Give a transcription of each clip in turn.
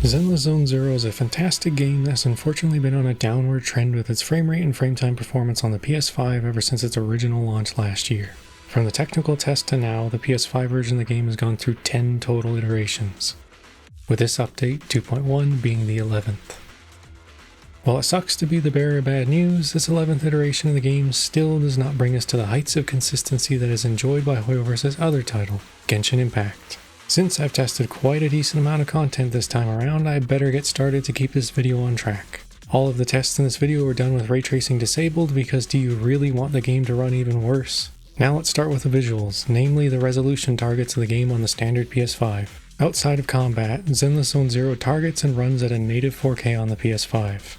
Zenless Zone Zero is a fantastic game that's unfortunately been on a downward trend with its frame rate and frame time performance on the PS5 ever since its original launch last year. From the technical test to now, the PS5 version of the game has gone through 10 total iterations, with this update, 2.1, being the 11th. While it sucks to be the bearer of bad news, this 11th iteration of the game still does not bring us to the heights of consistency that is enjoyed by HoYoverse's other title, Genshin Impact. Since I've tested quite a decent amount of content this time around, I better get started to keep this video on track. All of the tests in this video were done with ray tracing disabled because do you really want the game to run even worse? Now let's start with the visuals, namely the resolution targets of the game on the standard PS5. Outside of combat, Zenless Zone Zero targets and runs at a native 4K on the PS5.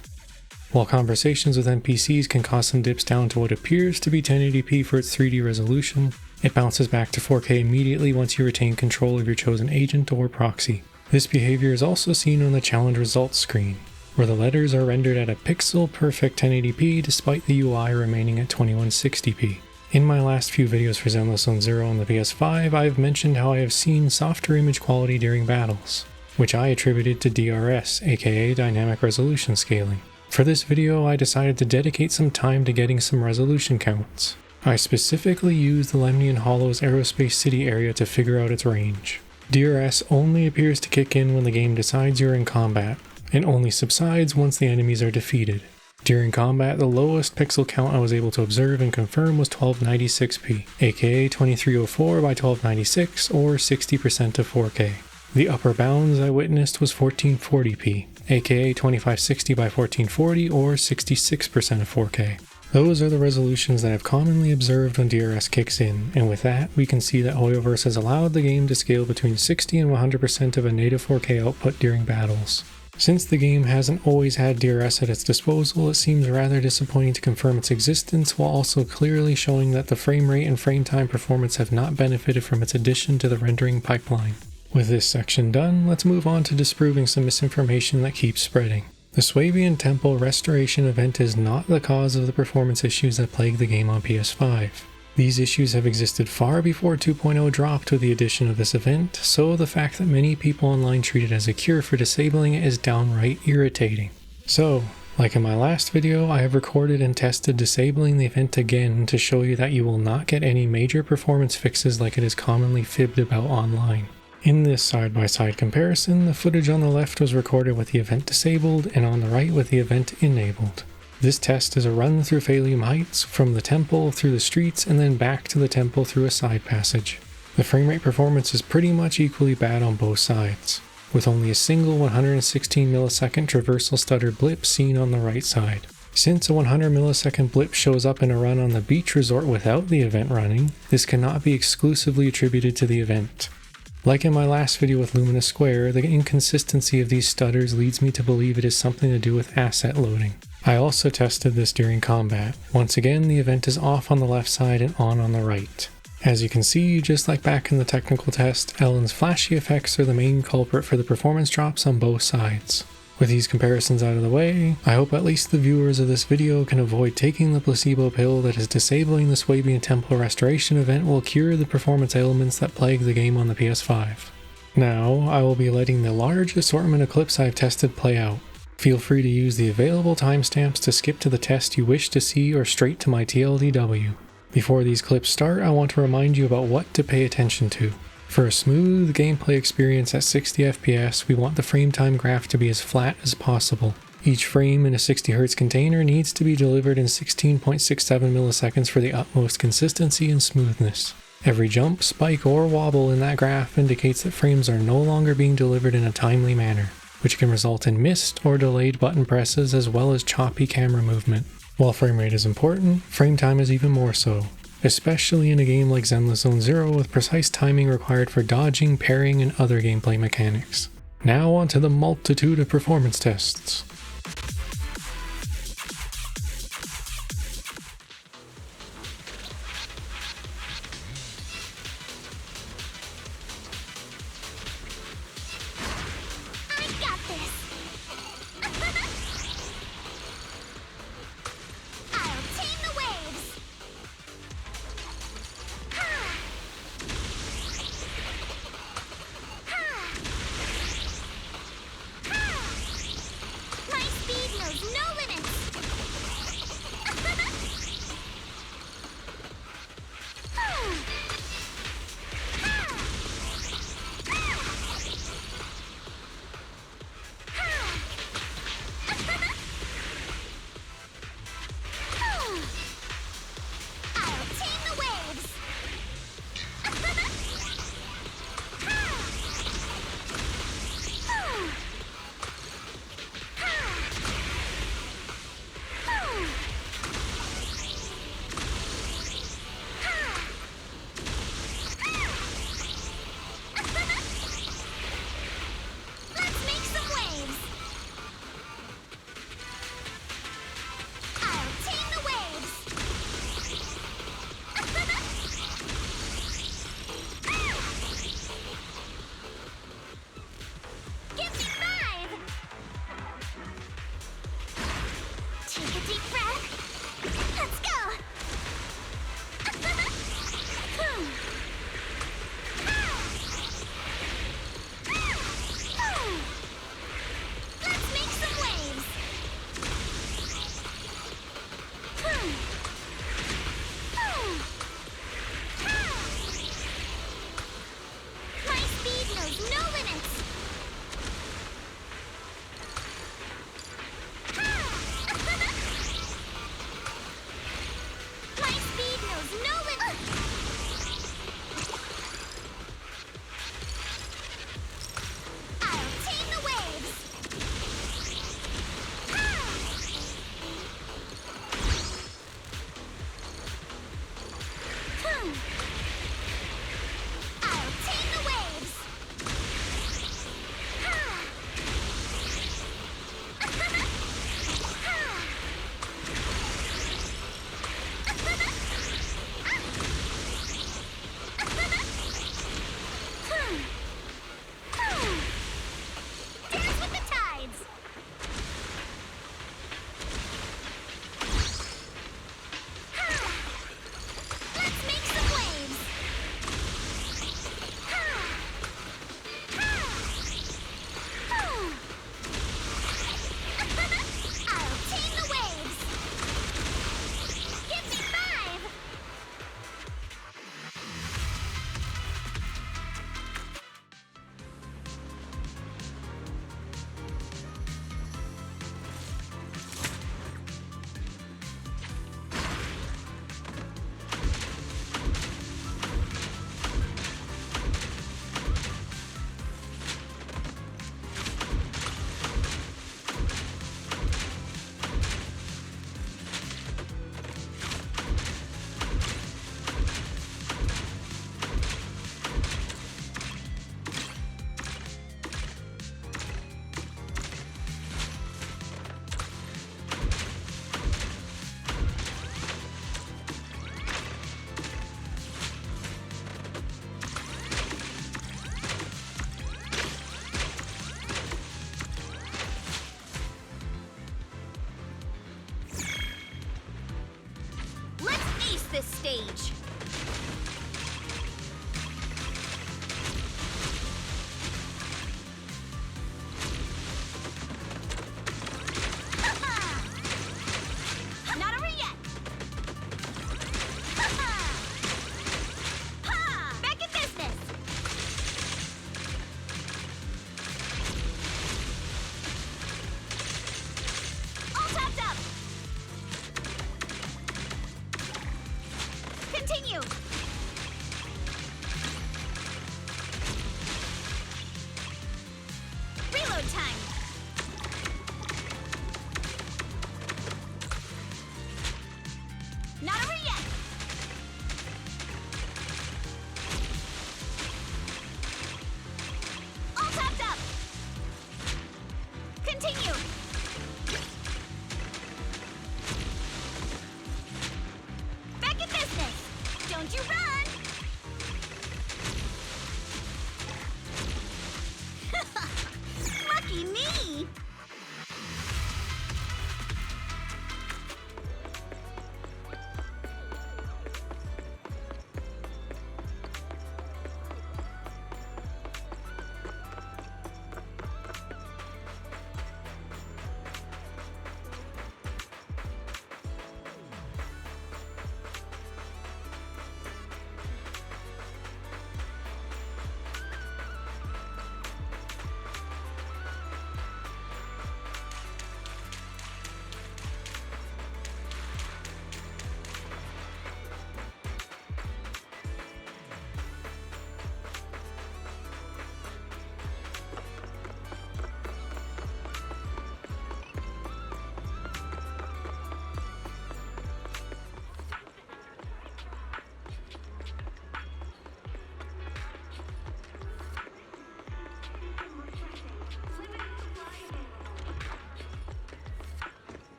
While conversations with NPCs can cause some dips down to what appears to be 1080p for its 3D resolution, it bounces back to 4K immediately once you retain control of your chosen agent or proxy. This behavior is also seen on the challenge results screen, where the letters are rendered at a pixel-perfect 1080p despite the UI remaining at 2160p. In my last few videos for Zenless Zone Zero on the PS5, I've mentioned how I have seen softer image quality during battles, which I attributed to DRS, aka Dynamic Resolution Scaling. For this video, I decided to dedicate some time to getting some resolution counts. I specifically used the Lemnian Hollow's Aerospace City area to figure out its range. DRS only appears to kick in when the game decides you're in combat, and only subsides once the enemies are defeated. During combat, the lowest pixel count I was able to observe and confirm was 1296p, aka 2304 by 1296 or 60% of 4K. The upper bounds I witnessed was 1440p, aka 2560 by 1440 or 66% of 4K. Those are the resolutions that I've commonly observed when DRS kicks in, and with that, we can see that HoYoverse has allowed the game to scale between 60 and 100% of a native 4K output during battles. Since the game hasn't always had DRS at its disposal, it seems rather disappointing to confirm its existence while also clearly showing that the frame rate and frame time performance have not benefited from its addition to the rendering pipeline. With this section done, let's move on to disproving some misinformation that keeps spreading. The Swabian Temple Restoration event is not the cause of the performance issues that plague the game on PS5. These issues have existed far before 2.0 dropped with the addition of this event, so the fact that many people online treat it as a cure for disabling it is downright irritating. So, like in my last video, I have recorded and tested disabling the event again to show you that you will not get any major performance fixes like it is commonly fibbed about online. In this side-by-side comparison, the footage on the left was recorded with the event disabled and on the right with the event enabled. This test is a run through Phalium Heights, from the temple through the streets and then back to the temple through a side passage. The frame rate performance is pretty much equally bad on both sides, with only a single 116 millisecond traversal stutter blip seen on the right side. Since a 100 millisecond blip shows up in a run on the beach resort without the event running, this cannot be exclusively attributed to the event. Like in my last video with Luminous Square, the inconsistency of these stutters leads me to believe it is something to do with asset loading. I also tested this during combat. Once again, the event is off on the left side and on the right. As you can see, just like back in the technical test, Ellen's flashy effects are the main culprit for the performance drops on both sides. With these comparisons out of the way, I hope at least the viewers of this video can avoid taking the placebo pill that is disabling the Swabian Temple Restoration event will cure the performance ailments that plague the game on the PS5. Now, I will be letting the large assortment of clips I've tested play out. Feel free to use the available timestamps to skip to the test you wish to see or straight to my TLDW. Before these clips start, I want to remind you about what to pay attention to. For a smooth gameplay experience at 60 FPS, we want the frame time graph to be as flat as possible. Each frame in a 60Hz container needs to be delivered in 16.67 milliseconds for the utmost consistency and smoothness. Every jump, spike, or wobble in that graph indicates that frames are no longer being delivered in a timely manner, which can result in missed or delayed button presses as well as choppy camera movement. While frame rate is important, frame time is even more so, especially in a game like Zenless Zone Zero with precise timing required for dodging, parrying, and other gameplay mechanics. Now on to the multitude of performance tests. Ha!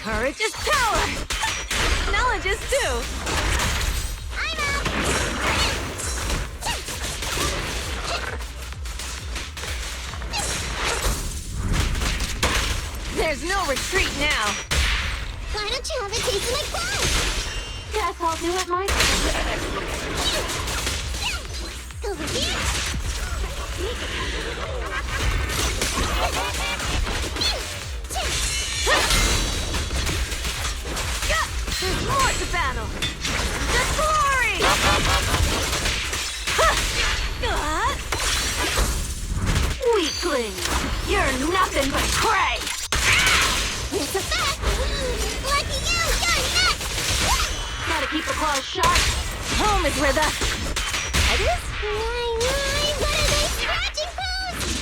Courage is power! Knowledge is too! I'm up! There's no retreat now! Why don't you have a taste of my blood? Guess I'll do it myself. Over here. There's more to battle! The glory! Weakling! You're nothing but prey! It's a fact. Lucky you, you're next. Gotta keep the claws sharp. Home is where the head is? Why, what are they scratching posts?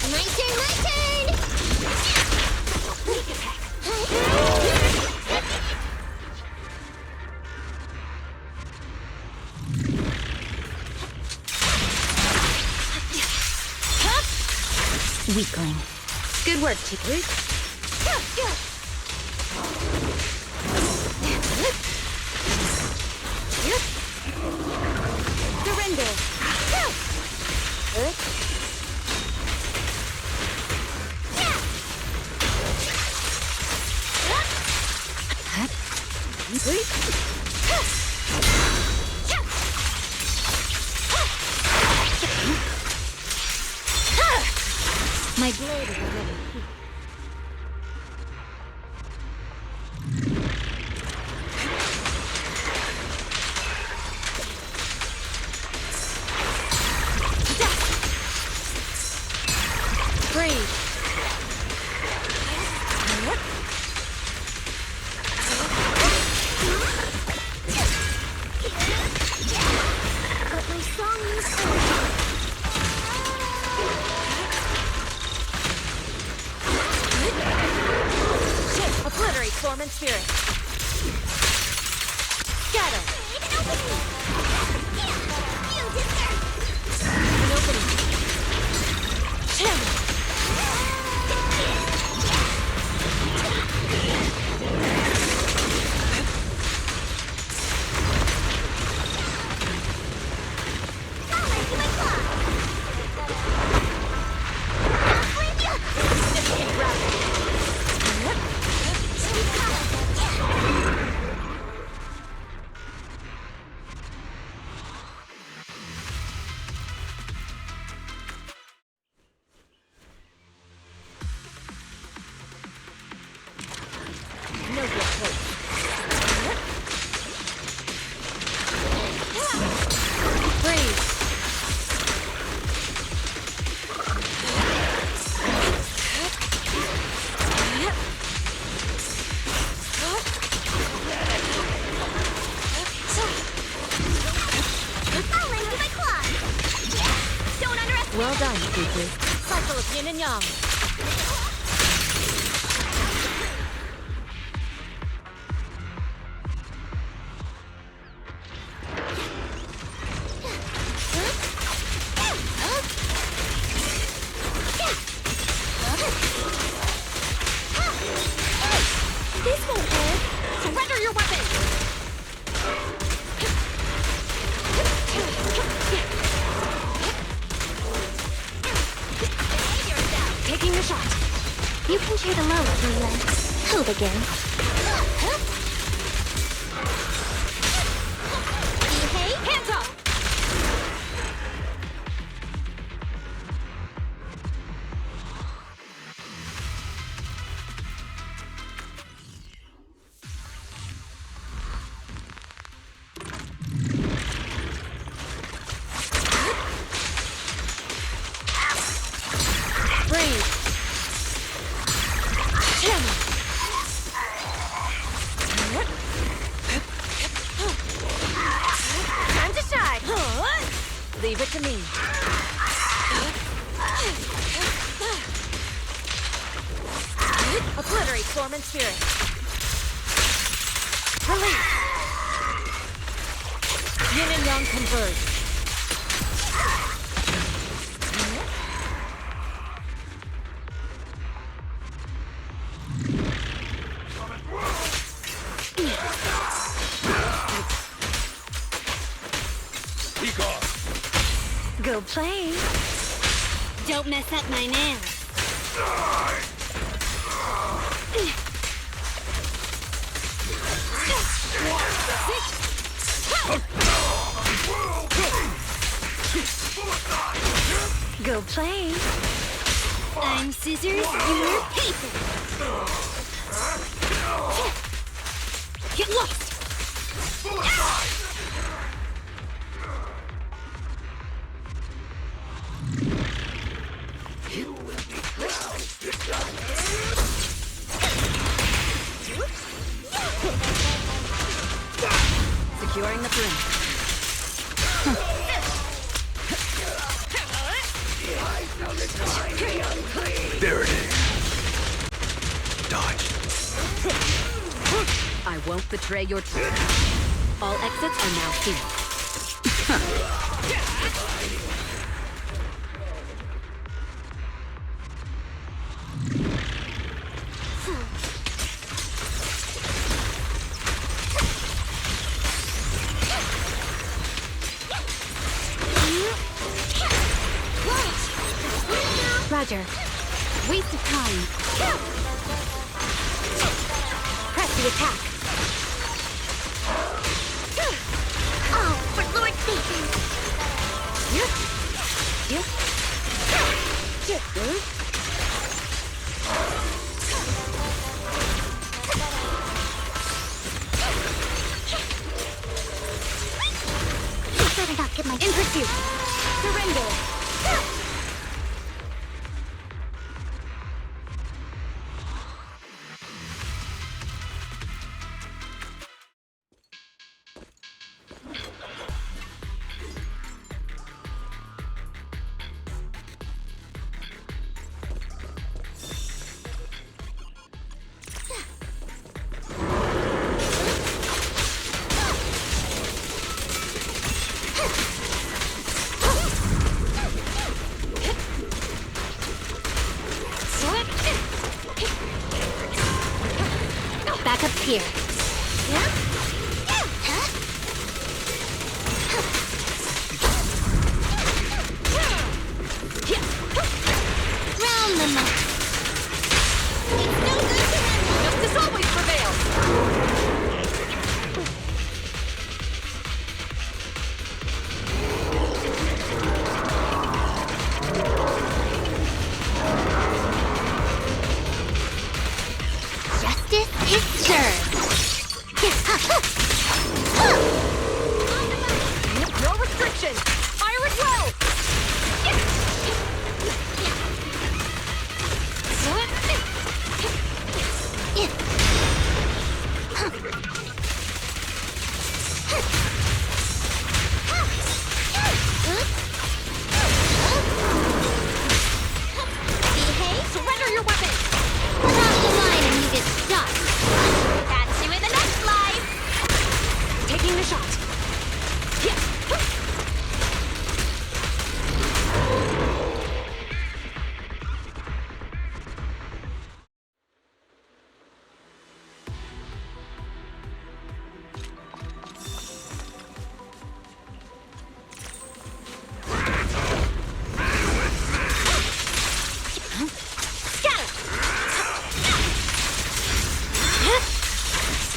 My turn, my turn! Sneak attack. Weakling. Good work, Chicory. Surrender. My blade is already heat. Breathe. But my song needs energy. Obliterate form and spirit. Scatter. An opening. Channel. Escape route. No good place. Breathe. Well done, Kiki. Cycle of yin and yang. This won't hurt. Surrender your weapon! Taking the shot. You can cheer them out if you like. Hope again. Hey, hands up! Breathe. Channel. Time to shine. Leave it to me. Obliterate form and spirit. Release. Yin and yang converge. Go play. Don't mess up my nails. Go play. I'm scissors, you're paper. Get lost. Securing the perimeter. There it is. Dodge. I won't betray your trust. All exits are now sealed. Roger. Waste of time. Press the attack. Oh, for Lord's sake. You better not get my In pursuit. Surrender. back up here. Round them up. It's no good to them. Justice always prevails. Justice is served. No restriction. Fire at will. Behave. Surrender your weapon. Cross the line and you get stuck. Catch you in the next life. Taking the shot.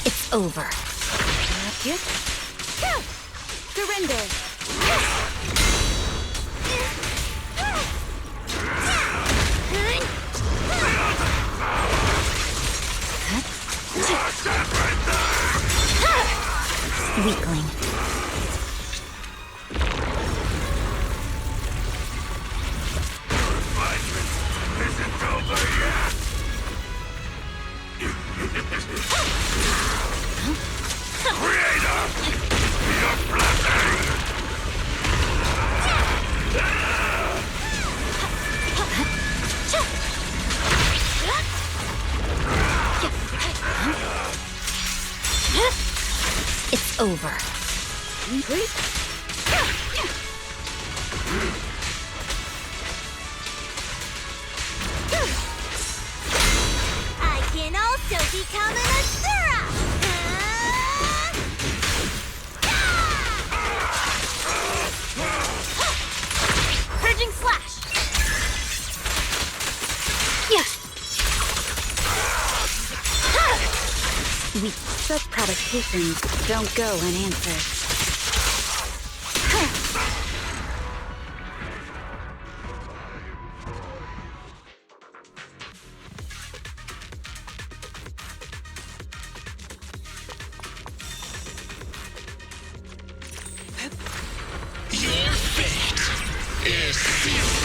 It's over. Surrender. Weakling. Isn't over yet. Creator, your blessing. It's over. I can also become an Asura! Such provocations don't go unanswered. Your fate is sealed.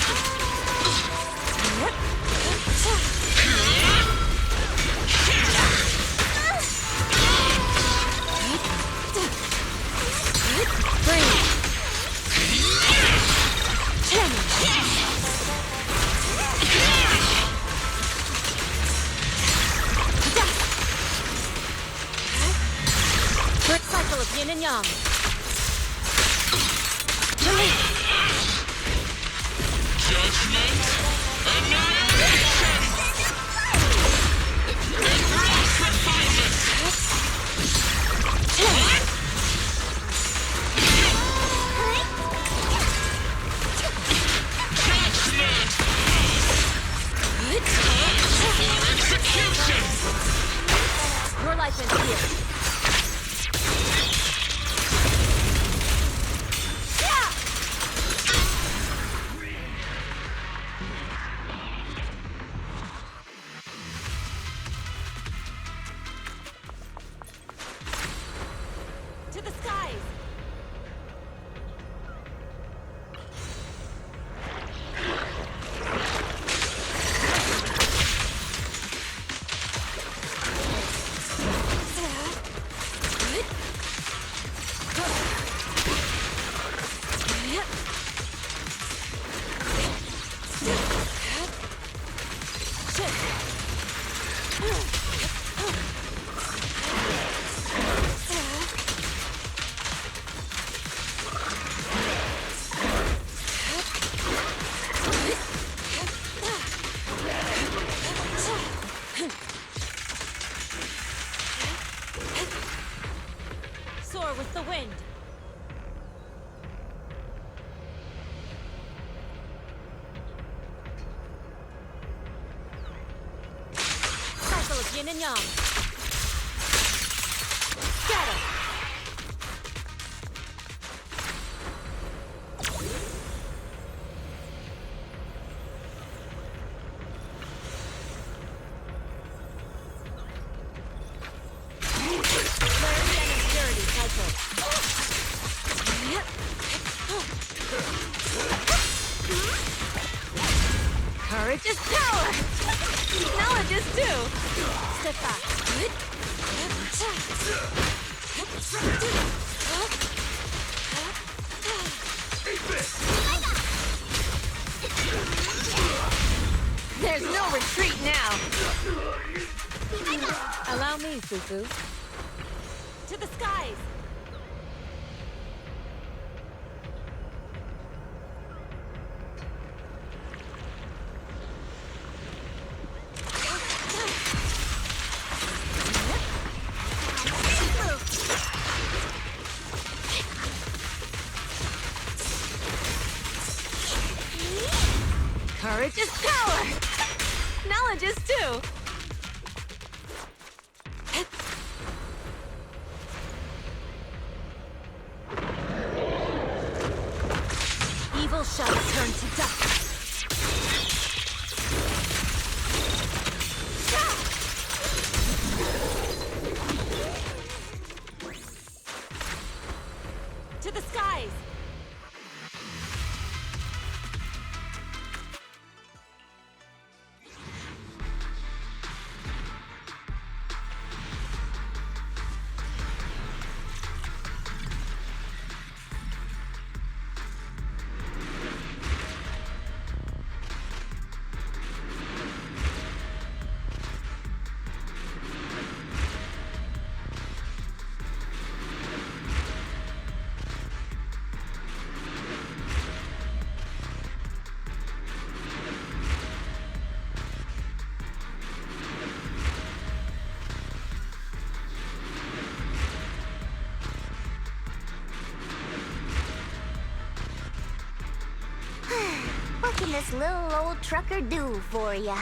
Quick cycle of yin and yang. Judgment, annihilation, and sacrifice. Judgment for execution. Your life ends here. To the skies! Soar with the wind. Cycle of yin and yang. Scatter. Clarity and impurity cycle. Courage is power! Knowledge is too! Step back. There's no retreat now! Allow me, Fufu. To the skies! Courage is power! Knowledge is too! Evil shall turn to dust. To the skies! What can this little old trucker do for ya?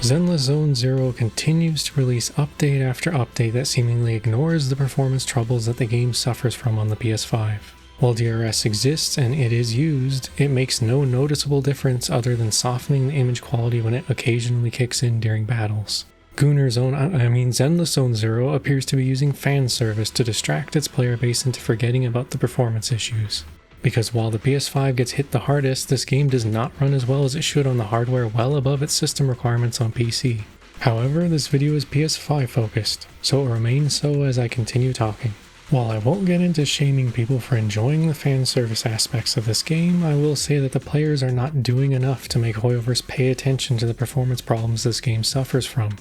Zenless Zone Zero continues to release update after update that seemingly ignores the performance troubles that the game suffers from on the PS5. While DRS exists and it is used, it makes no noticeable difference other than softening the image quality when it occasionally kicks in during battles. Zenless Zone Zero appears to be using fan service to distract its player base into forgetting about the performance issues. Because while the PS5 gets hit the hardest, this game does not run as well as it should on the hardware well above its system requirements on PC. However, this video is PS5 focused, so it will remain so as I continue talking. While I won't get into shaming people for enjoying the fan service aspects of this game, I will say that the players are not doing enough to make HoYoverse pay attention to the performance problems this game suffers from.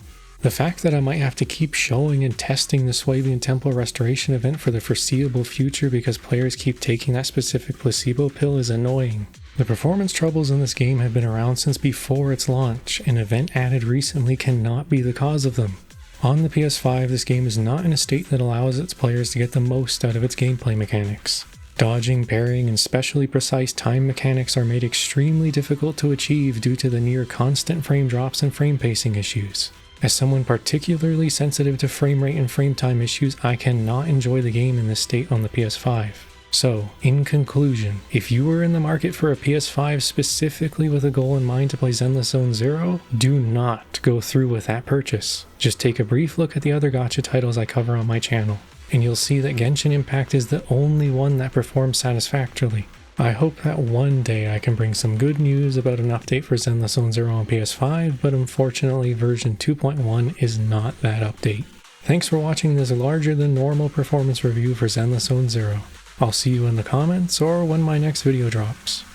The fact that I might have to keep showing and testing the Swabian Temple restoration event for the foreseeable future because players keep taking that specific placebo pill is annoying. The performance troubles in this game have been around since before its launch, an event added recently cannot be the cause of them. On the PS5, this game is not in a state that allows its players to get the most out of its gameplay mechanics. Dodging, parrying, and specially precise time mechanics are made extremely difficult to achieve due to the near constant frame drops and frame pacing issues. As someone particularly sensitive to frame rate and frame time issues, I cannot enjoy the game in this state on the PS5. So, in conclusion, if you are in the market for a PS5 specifically with a goal in mind to play Zenless Zone Zero, do not go through with that purchase. Just take a brief look at the other gacha titles I cover on my channel, and you'll see that Genshin Impact is the only one that performs satisfactorily. I hope that one day I can bring some good news about an update for Zenless Zone Zero on PS5, but unfortunately version 2.1 is not that update. Thanks for watching this larger than normal performance review for Zenless Zone Zero. I'll see you in the comments or when my next video drops.